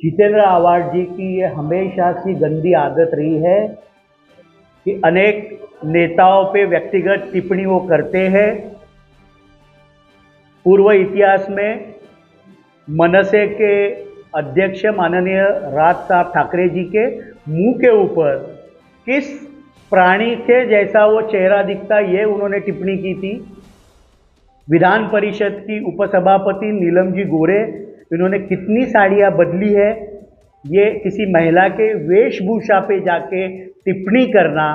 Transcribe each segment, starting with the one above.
जितेंद्र आवाड जी की ये हमेशा से गंदी आदत रही है कि अनेक नेताओं पे व्यक्तिगत टिप्पणी वो करते हैं। पूर्व इतिहास में मनसे के अध्यक्ष माननीय राज साहब ठाकरे जी के मुंह के ऊपर किस प्राणी के जैसा वो चेहरा दिखता, ये उन्होंने टिप्पणी की थी। विधान परिषद की उपसभापति नीलम जी गोरे, इन्होंने कितनी साड़ियाँ बदली है, ये किसी महिला के वेशभूषा पे जाके टिप्पणी करना,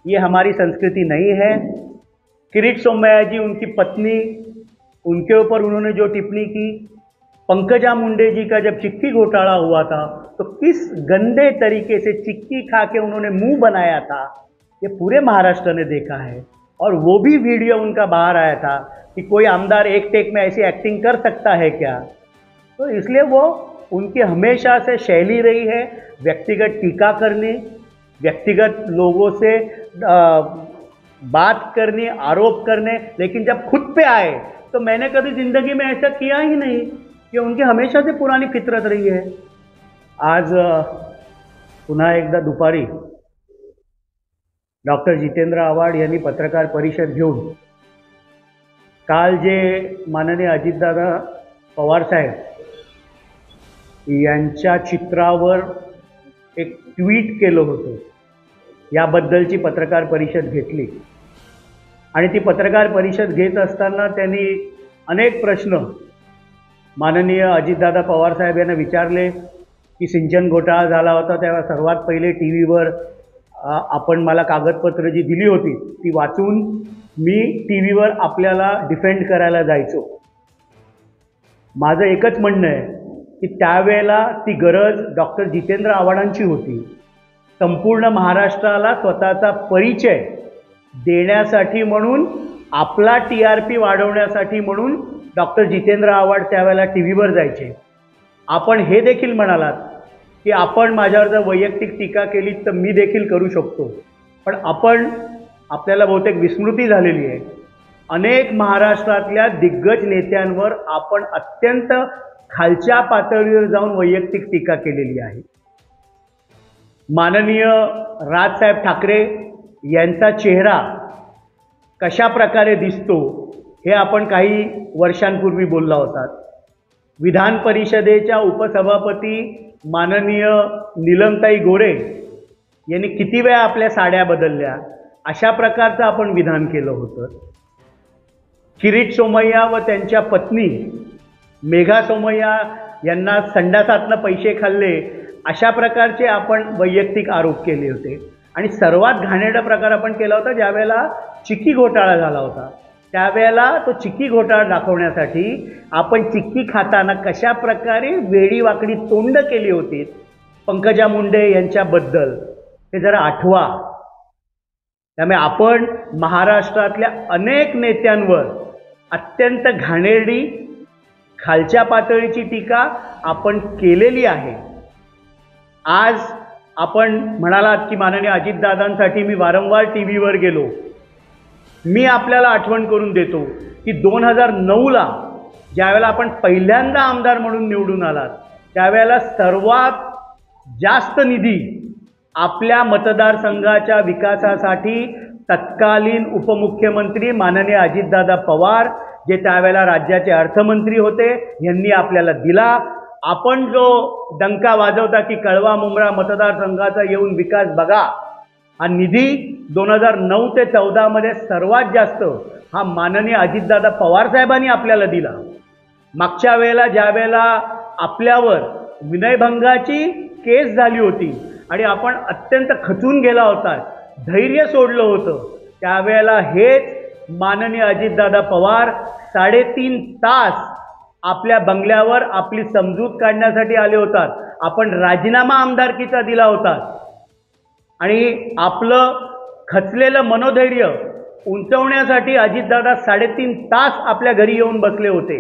ये हमारी संस्कृति नहीं है। किरीट सोमैया जी, उनकी पत्नी, उनके ऊपर उन्होंने जो टिप्पणी की। पंकजा मुंडे जी का जब चिक्की घोटाला हुआ था तो किस गंदे तरीके से चिक्की खा के उन्होंने मुंह बनाया था, ये पूरे महाराष्ट्र ने देखा है। और वो भी वीडियो उनका बाहर आया था कि कोई आमदार एक टेक में ऐसी एक्टिंग कर सकता है क्या। तो इसलिए वो उनकी हमेशा से शैली रही है व्यक्तिगत टीका करनी, व्यक्तिगत लोगों से बात करनी, आरोप करने। लेकिन जब खुद पे आए तो मैंने कभी जिंदगी में ऐसा किया ही नहीं, कि उनकी हमेशा से पुरानी फितरत रही है। आज पुन्हा एकदा दुपारी डॉक्टर जितेंद्र आव्हाड यांनी पत्रकार परिषद घेऊन काल जे माननीय अजितदादा पवार साहेब यांच्या चित्रावर एक ट्विट केलं होतं, याबद्दलची पत्रकार परिषद घेतली। आणि ती पत्रकार परिषद घेत असताना त्यांनी अनेक प्रश्न माननीय अजितदादा पवार साहेब यांना विचारले की सिंचन घोटाळा झाला होता तेव्हा सर्वात पहिले टीव्हीवर आपण मला कागदपत्र जी दिली होती ती वाचून मी टीव्हीवर आपल्याला डिफेंड करायला जायचो। माझं एकच म्हणणं आहे की त्यावेळेला ती गरज डॉक्टर जितेंद्र आव्हाडांची होती। संपूर्ण महाराष्ट्राला स्वतःचा परिचय देण्यासाठी म्हणून, आपला TRP वाढवण्यासाठी म्हणून डॉक्टर जितेंद्र आव्हाड त्यावेळेला टीव्हीवर जायचे। आपण हे देखील म्हणालात की आपण माझ्यावर जर वैयक्तिक टीका केली तर मी देखील करू शकतो, पण आपल्याला बहुतेक विस्मृती झालेली आहे। अनेक महाराष्ट्रातल्या दिग्गज नेत्यांवर आपण अत्यंत खालच्या पातळीवर जाऊन वैयक्तिक टीका केलेली आहे। माननीय राजसाहेब ठाकरे यांचा चेहरा कशा प्रकारे दिसतो हे आपण काही वर्षांपूर्वी बोलला होता। विधान परिषदेच्या उपसभापती माननीय नीलमताई गोरे यांनी किती वेळा आपल्या साड्या बदलल्या, अशा प्रकारचं आपण विधान केलं होतं। किरीट सोमैया व त्यांच्या पत्नी मेघा सोमैया यांना संडासातनं पैसे खाल्ले, अशा प्रकारचे आपण वैयक्तिक आरोप केले होते। आणि सर्वात घाणेरडा प्रकार आपण केला होता ज्यावेळेला चिक्की घोटाळा झाला होता। त्यावेळेला तो चिक्की घोटाळा दाखवण्यासाठी आपण चिक्की खाताना कशा प्रकारे वेडी वाकडी तोंड केली होती पंकजा मुंडे यांच्याबद्दल, हे जरा आठवा। त्यामुळे आपण महाराष्ट्रातल्या अनेक नेत्यांवर अत्यंत घाणेरडी खालच्या पातळीची टीका आपण केलेली आहे। आज आपण म्हणालात की माननीय अजितदादांसाठी मी वारंवार टीव्हीवर गेलो। मी आपल्याला आठवण करून देतो की 2009ला ज्यावेळेला आपण पहिल्यांदा आमदार म्हणून निवडून आलात, त्यावेळेला सर्वात जास्त निधी आपल्या मतदारसंघाच्या विकासासाठी तत्कालीन उपमुख्यमंत्री माननीय अजितदादा पवार, जे त्यावेळेला राज्याचे अर्थमंत्री होते, यांनी आपल्याला दिला। आपण जो डंका वाजवता की कळवा मुंब्रा मतदारसंघाचा येऊन विकास बघा, हा निधी 2009 ते 14 मध्ये सर्वात जास्त हा माननीय अजितदादा पवार साहेबांनी आपल्याला दिला। मागच्या वेळेला ज्या वेळेला आपल्यावर विनयभंगाची केस झाली होती आणि आपण अत्यंत खचून गेला होता, धैर्य सोडलं होतं, त्यावेळेला हेच माननीय अजितदादा पवार 3.5 तास आपल्या बंगल्यावर आपली समजूत काढण्यासाठी आले होतात। आपण राजीनामा आमदारकीचा दिला होता आणि आपलं खचलेलं मनोधैर्य उंचवण्यासाठी अजितदादा 3.5 तास आपल्या घरी येऊन बसले होते।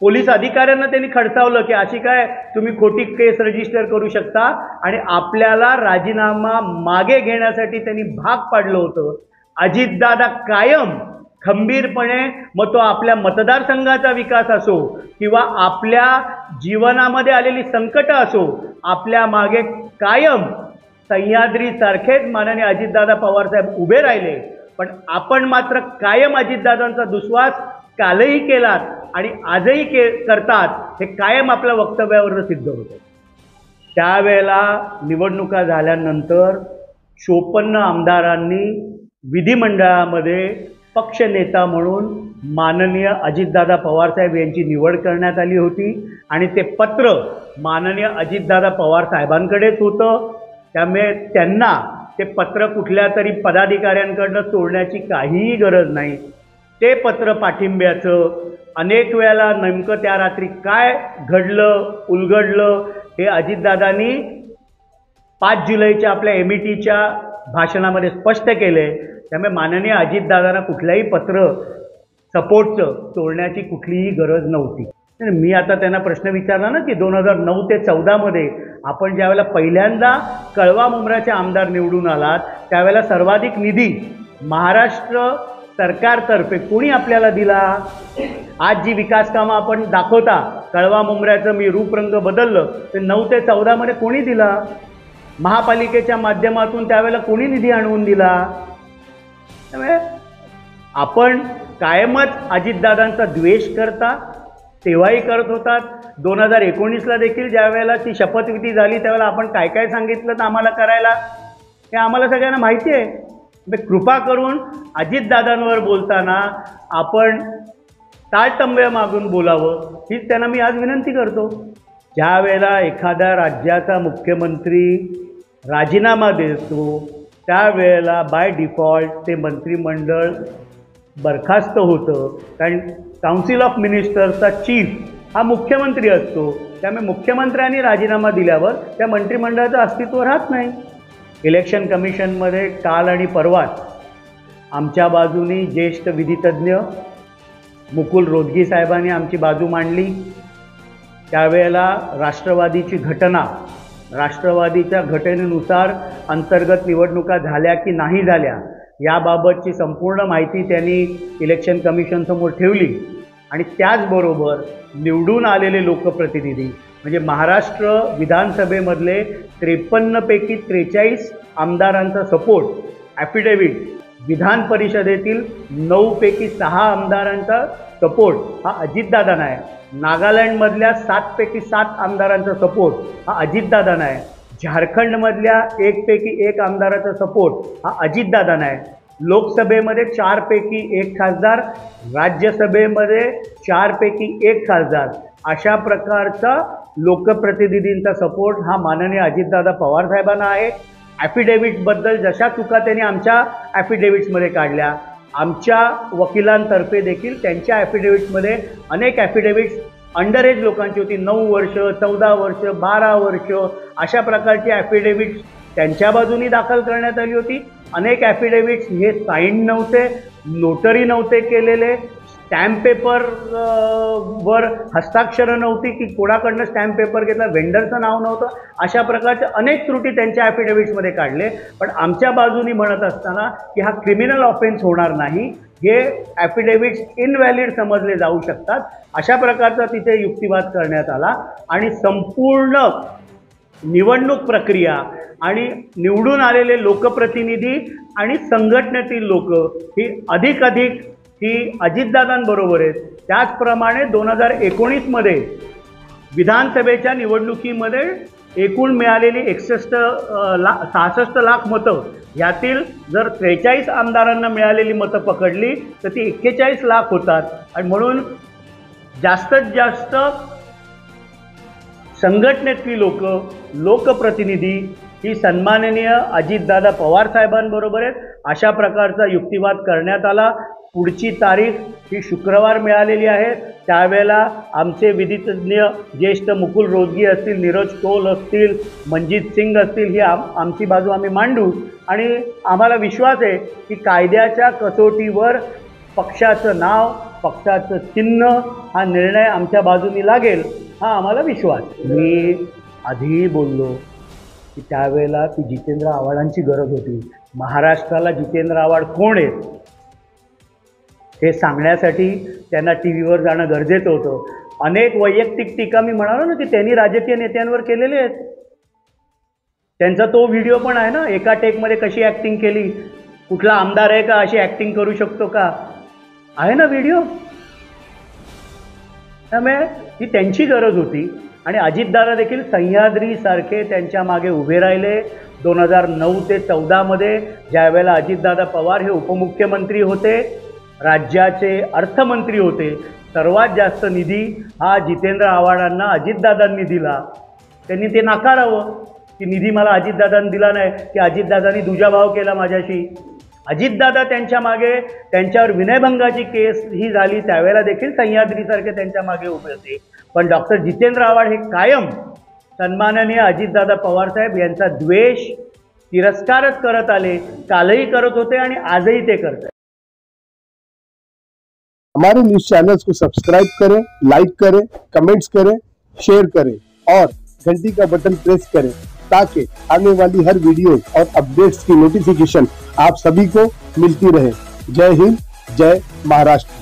पोलीस अधिकाऱ्यांना त्यांनी खडसावलं की अशी काय तुम्ही खोटी केस रजिस्टर करू शकता, आणि आपल्याला राजीनामा मागे घेण्यासाठी त्यांनी भाग पाडलं होतं। अजितदादा कायम खंबीरपणे, मग तो आपल्या मतदारसंघाचा विकास असो किंवा आपल्या जीवनामध्ये आलेली संकटं असो, आपल्या मागे कायम सह्याद्रीसारखेच माननीय अजितदादा पवारसाहेब उभे राहिले. पण आपण मात्र कायम अजितदादांचा दुस्वास कालही केलात आणि आजही करतात, हे कायम आपल्या वक्तव्यावरून सिद्ध होतं. त्यावेळेला निवडणुका झाल्यानंतर 54 आमदारांनी विधिमंडळामध्ये पक्षनेता म्हणून माननीय अजितदादा पवारसाहेब यांची निवड करण्यात आली होती आणि ते पत्र माननीय अजितदादा पवार साहेबांकडेच होतं. त्यामुळे त्यांना ते पत्र कुठल्या तरी पदाधिकाऱ्यांकडनं सोडण्याची काहीही गरज नाही. ते पत्र पाठिंब्याचं अनेक वेळेला नेमकं त्या रात्री काय घडलं उलगडलं हे अजितदादांनी 5 जुलैच्या आपल्या METच्या भाषणामध्ये स्पष्ट केले. त्यामुळे माननीय अजितदादांना कुठल्याही पत्र सपोर्टचं सोडण्याची कुठलीही गरज नव्हती. मी आता त्यांना प्रश्न विचारला ना की 2009 ते 14मध्ये आपण ज्यावेळेला पहिल्यांदा कळवा मुंब्राचे आमदार निवडून आलात त्यावेळेला सर्वाधिक निधी महाराष्ट्र सरकारतर्फे कोणी आपल्याला दिला? आज जी विकास कामं आपण दाखवता, कळवा मुंब्र्याचं मी रूपरंग बदललं, ते 9 ते 14मध्ये कोणी दिला? महापालिकेच्या माध्यमातून त्यावेळेला कोणी निधी आणवून दिला? त्यामुळे आपण कायमच अजितदादांचा द्वेष करता, तेव्हाही करत होतात. 2019ला देखील ज्या वेळेला ती शपथविधी झाली त्यावेळेला आपण काय काय सांगितलं तर आम्हाला करायला हे आम्हाला सगळ्यांना माहिती आहे. कृपा करून अजितदादांवर बोलताना आपण ताळतंब्या मागून बोलावं हीच त्यांना मी आज विनंती करतो. ज्या वेळेला एखाद्या राज्याचा मुख्यमंत्री राजीनामा देतो त्यावेळेला बाय डिफॉल्ट ते मंत्रिमंडळ बरखास्त होतं, कारण काउन्सिल ऑफ मिनिस्टर्सचा चीफ हा मुख्यमंत्री असतो. त्यामुळे मुख्यमंत्र्यांनी राजीनामा दिल्यावर त्या मंत्रिमंडळाचं अस्तित्व राहत नाही. इलेक्शन कमिशनमध्ये काल आणि परवाच आमच्या बाजूनी ज्येष्ठ विधितज्ञ मुकुल रोदगी साहेबांनी आमची बाजू मांडली. त्यावेळेला राष्ट्रवादीची घटना, राष्ट्रवादीच्या घटनेनुसार अंतर्गत निवडणुका झाल्या की नाही झाल्या याबाबतची संपूर्ण माहिती त्यांनी इलेक्शन कमिशनसमोर ठेवली. आणि त्याचबरोबर निवडून आलेले लोकप्रतिनिधी म्हणजे महाराष्ट्र विधानसभेमधले 53 पैकी 43 आमदारांचा सपोर्ट ॲफिडेव्हिट, विधान परिषदेतील 9 पैकी 6 आमदारांचा सपोर्ट हा अजितदादांना आहे, नागालँडमधल्या 7 पैकी 7 आमदारांचा सपोर्ट हा अजितदादांना आहे, झारखंडमधल्या 1 पैकी 1 आमदाराचा सपोर्ट हा अजितदादांना आहे, लोकसभेमध्ये 4 पैकी 1 खासदार, राज्यसभेमध्ये 4 पैकी 1 खासदार, अशा प्रकारचा लोकप्रतिनिधींचा सपोर्ट हा माननीय अजितदादा पवार साहेबांना आहे. ॲफिडेव्हिटबद्दल जशा चुका त्यांनी आमच्या ॲफिडेव्हिट्समध्ये काढल्या, आमच्या वकिलांतर्फे देखील त्यांच्या ॲफिडेव्हिट्समध्ये अनेक ॲफिडेव्हिट्स अंडर एज लोकांची होती, 9 वर्ष, 14 वर्ष, 12 वर्ष अशा प्रकारची ॲफिडेव्हिट्स त्यांच्या बाजूनी दाखल करण्यात आली होती. अनेक ॲफिडेव्हिट्स हे साईन नव्हते, नोटरी नव्हते केलेले, स्टॅम्प पेपर वर हस्ताक्षरं नव्हती की कोणाकडनं स्टॅम्प पेपर घेतला, वेंडरचं नाव नव्हतं, अशा प्रकारच्या अनेक त्रुटी त्यांच्या ॲफिडेव्हिट्समध्ये काढले. पण आमच्या बाजूनी म्हणत असताना की हा क्रिमिनल ऑफेन्स होणार नाही, हे ॲफिडेव्हिट्स इनव्हॅलिड समजले जाऊ शकतात, अशा प्रकारचा तिथे युक्तिवाद करण्यात आला. आणि संपूर्ण निवडणूक प्रक्रिया आणि निवडून आलेले लोकप्रतिनिधी आणि संघटनेतील लोक ही अधिक ही अजितदादांबरोबर आहेत. त्याचप्रमाणे 2019मध्ये विधानसभेच्या निवडणुकीमध्ये एकूण मिळालेली 66 लाख मतं, यातील जर 43 आमदारांना मिळालेली मतं पकडली तर ती 41 लाख होतात. आणि म्हणून जास्तीत जास्त संघटनेतली लोकप्रतिनिधी ही सन्माननीय अजितदादा पवार साहेबांबरोबर आहेत, अशा प्रकारचा युक्तिवाद करण्यात आला. पुढची तारीख ही शुक्रवार मिळालेली आहे. त्यावेळेला आमचे विधितज्ञ ज्येष्ठ मुकुल रोदगी असतील, नीरज कौल असतील, मनजीत सिंग असतील, ही आमची बाजू आम्ही मांडू. आणि आम्हाला विश्वास आहे की कायद्याच्या कसोटीवर पक्षाचं नाव, पक्षाचं चिन्ह हा निर्णय आमच्या बाजूनी लागेल, हा आम्हाला विश्वास. मी आधीही बोललो की त्यावेळेला ती जितेंद्र आव्हाडांची गरज होती. महाराष्ट्राला जितेंद्र आव्हाड कोण आहेत हे सांगण्यासाठी त्यांना टी व्हीवर जाणं गरजेचं होतं। अनेक वैयक्तिक टीका मी म्हणालो ना की त्यांनी राजकीय नेत्यांवर केलेले आहेत। त्यांचा तो व्हिडिओ पण आहे ना, एका टेकमध्ये कशी ॲक्टिंग केली, कुठला आमदार आहे का अशी ॲक्टिंग करू शकतो का, आहे ना व्हिडिओ। त्यामुळे ही त्यांची गरज होती आणि अजितदादा देखील सह्याद्रीसारखे त्यांच्या मागे उभे राहिले। 2009 ते 14मध्ये ज्यावेळेला अजितदादा पवार हे उपमुख्यमंत्री होते, राज्याचे अर्थमंत्री होते, सर्वात जास्त निधी हा जितेंद्र आव्हाडांना अजितदादांनी दिला। त्यांनी ते नाकारावं की निधी मला अजितदादांनी दिला नाही, की अजितदादांनी दुजाभाव केला माझ्याशी। अजितदादा त्यांच्या मागे, त्यांच्यावर विनयभंगाची केस ही झाली त्यावेळेला देखील सह्याद्रीसारखे त्यांच्या मागे उभे होते। पण डॉक्टर जितेंद्र आव्हाड हे कायम सन्माननीय अजितदादा पवारसाहेब यांचा द्वेष, तिरस्कारच करत आले, कालही करत होते आणि आजही ते करतात। हमारे न्यूज चैनल्स को सब्सक्राइब करें, लाइक करें, कमेंट्स करें, शेयर करें और घंटी का बटन प्रेस करें ताकि आने वाली हर वीडियो और अपडेट्स की नोटिफिकेशन आप सभी को मिलती रहे। जय हिंद, जय महाराष्ट्र।